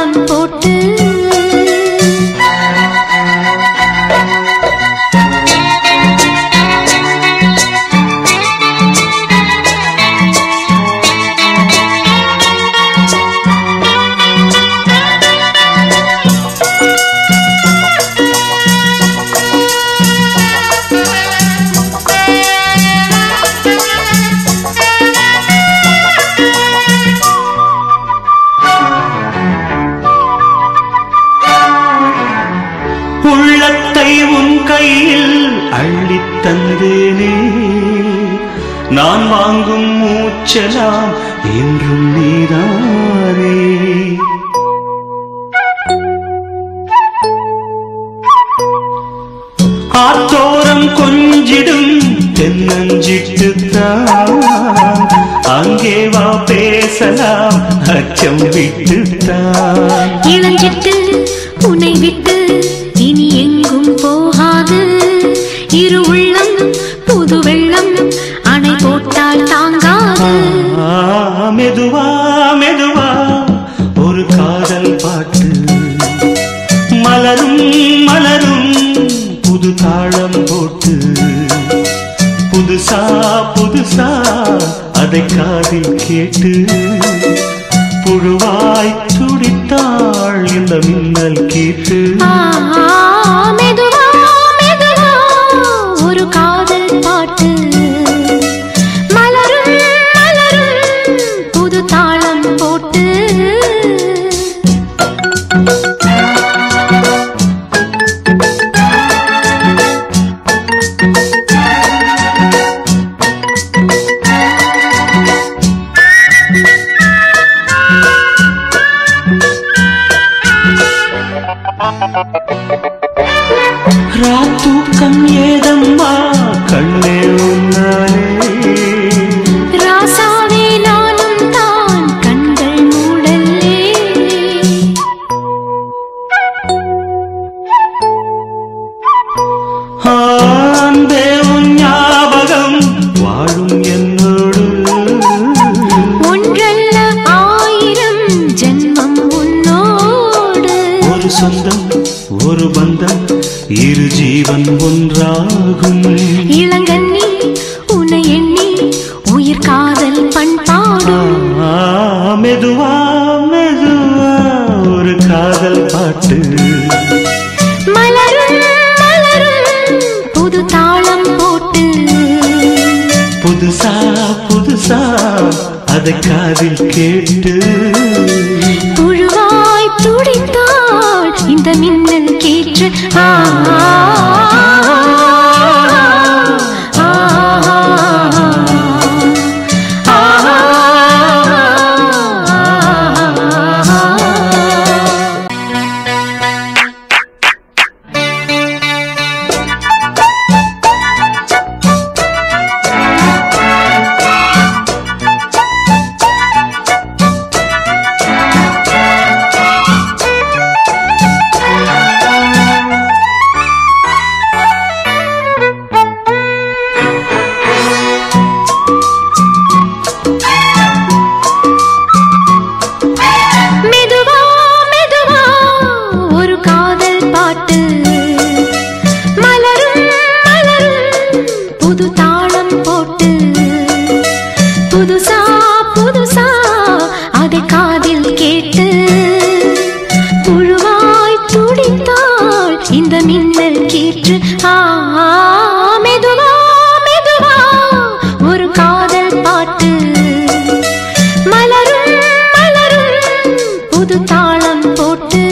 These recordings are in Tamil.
தாளம் போட்டு உள்ளத்தை உன் கையில் அள்ளித் தந்தேனே நான் வாங்கும் மூச்சலாம் என்றும் நீதானே ஆத்தோரம் கொஞ்சிடும் தென்னஞ்சிட்டுத்தான் அங்கே வா பேசலாம் அச்சம் விட்டுத்தான் இளஞ்சிட்டு உன்னை விட்டு இனி எங்கும் போகாது இரு உள்ளம் புது வெள்ளம் அணை போட்டால் தாங்காது மெதுவா மெதுவா ஒரு காதல் பாட்டு மலரும் மலரும் புது தாளம் போட்டு புதுசா புதுசா அதை காதில் கேட்டு புழுவாய் துடித்தாள் இந்த மின்னல் கீட்டு மெதுவா மெதுவா ஒரு காதல் பாட்டு மலரும் மலரும் புது தாளம் போட்டு ராத்தூக்கம் ஏதம்மா கண்ணே உன்னாலே ராசாவே நானும் தான் கண்கள் மூடல்லே அன்பே உன் ஞாபகம் வாழும் என்னோடு ஒன்றல்ல ஆயிரம் ஜென்மம் உன்னோடு ஒரு சொந்தம் ஒரு பந்தம் இரு ஜீவன் ஒன்றாகும் இளங்கண்ணி உன்னை எண்ணி உயிர் காதல் பண்பாடும் மெதுவா மெதுவா ஒரு காதல் பாட்டு மலரும் மலரும் புது தாளம் போட்டு புதுசா புதுசா அதை காதில் கேட்டு புழுவாய் துடித்தாள் இந்த மின்னல் கீற்று புதுசா புதுசா அதை காதில் கேட்டு புழுவாய் துடித்தாள் இந்த மின்னல் கீற்று மெதுவா மெதுவா ஒரு காதல் பாட்டு மலரும் மலரும் புது தாளம் போட்டு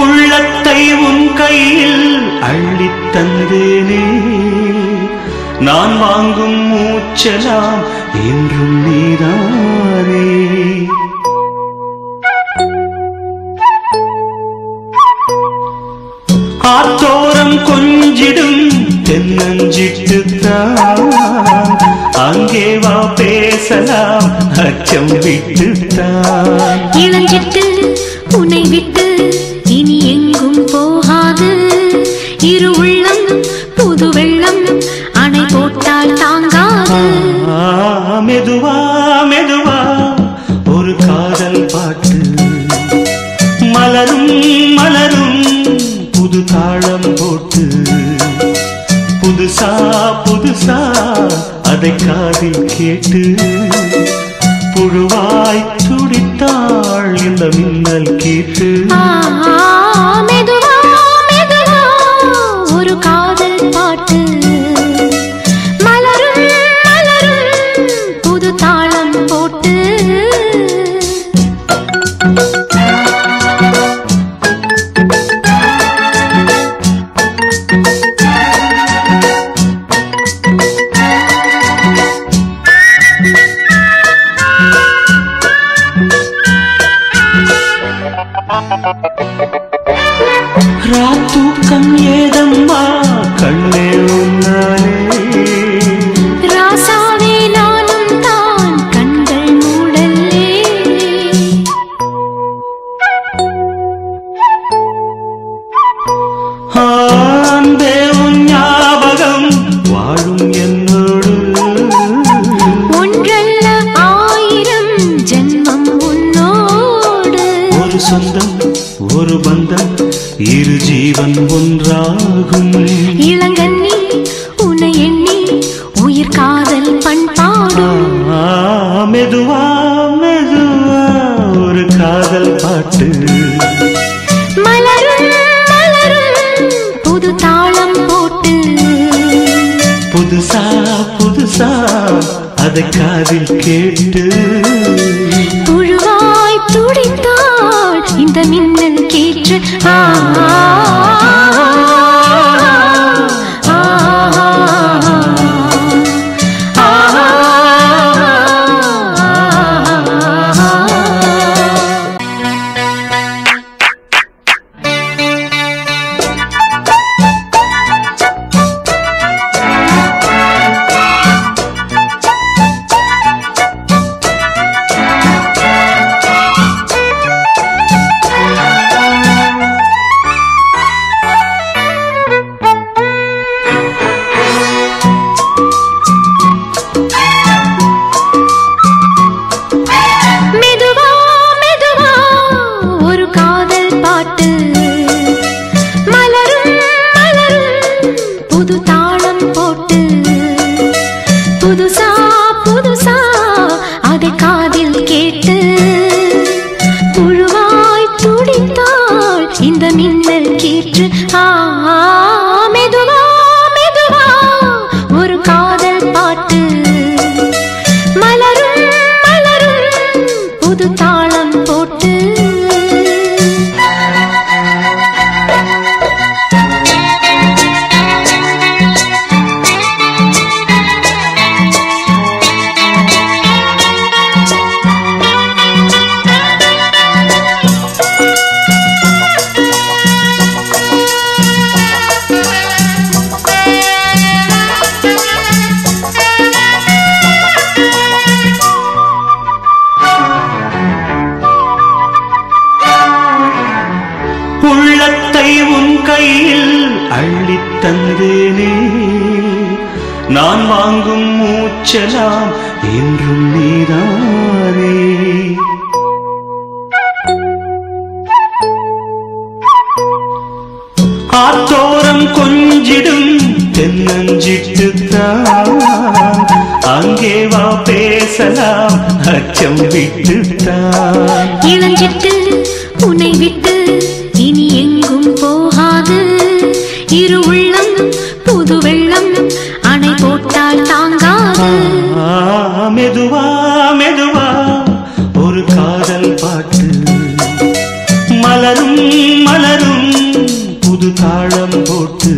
உள்ளத்தை உன் கையில் அள்ளித் தந்தேனே நான் வாங்கும் மூச்சலாம் என்றும் நீதானே தென்னஞ்சிட்டுத்தான் அங்கே வா பேசலாம் அச்சம் விட்டுத்தான். இளஞ்சிட்டு உன்னை விட்டு இனி எங்கும் போகாது. இரு உள்ளம் புது வெள்ளம் அணை போட்டால் தாங்காது. மெதுவா மெதுவா ஒரு காதல் பாட்டு மலரும் மலரும் புது தாளம் போட்டு புதுசா புதுசா அதை காதில் கேட்டு புழுவாய் துடித்தாள் இந்த மின்னல் கேட்டு. மெதுவா மெதுவா ஒரு காதல் பாட்டு மலரும் மலரும் புது தாளம் போட்டு. ராத்தூக்கம் ஏதம்மா கண்ணே உன்னாலே. ராசாவே நானும் தான் கண்கள் மூடல்லே. அன்பே உன் ஞாபகம் வாழும் என்னோடு. ஒன்றல்ல ஆயிரம் ஜென்மம் உன்னோடு. ஒரு சொந்தம் ஒரு பந்தம் இரு ஜீவன் ஒன்றாகும். இளங்கண்ணி உன்னை எண்ணி உயிர் காதல் பண்பாடும். மெதுவா மெதுவா ஒரு காதல் பாட்டு மலரும் மலரும் புது தாளம் போட்டு புதுசா புதுசா அதை காதில் கேட்டு புழுவாய் துடித்தாள் இந்த மின்னல் கேற்று. புதுசா புதுசா அதை காதில் கேட்டு புழுவாய் துடித்தாள் இந்த மின்னல் கீற்று. மெதுவா மெதுவா ஒரு காதல் பாட்டு மலரும் மலரும் புது தாளம் போட்டு. உள்ளத்தை உன் கையில் அள்ளித் தந்தேனே, நான் வாங்கும் மூச்சலாம் என்றும் நீதானே. ஆத்தோரம் கொஞ்சிடும் தென்னஞ்சிட்டுத்தான் அங்கே வா பேசலாம் அச்சம் விட்டுத்தான். இளஞ்சிட்டு உன்னை விட்டு இனி எங்கும் போகாது. இரு உள்ளம் புது வெள்ளம் அணை போட்டால் தாங்காது. மெதுவா மெதுவா ஒரு காதல் பாட்டு மலரும் மலரும் புது தாளம் போட்டு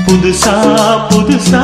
புதுசா புதுசா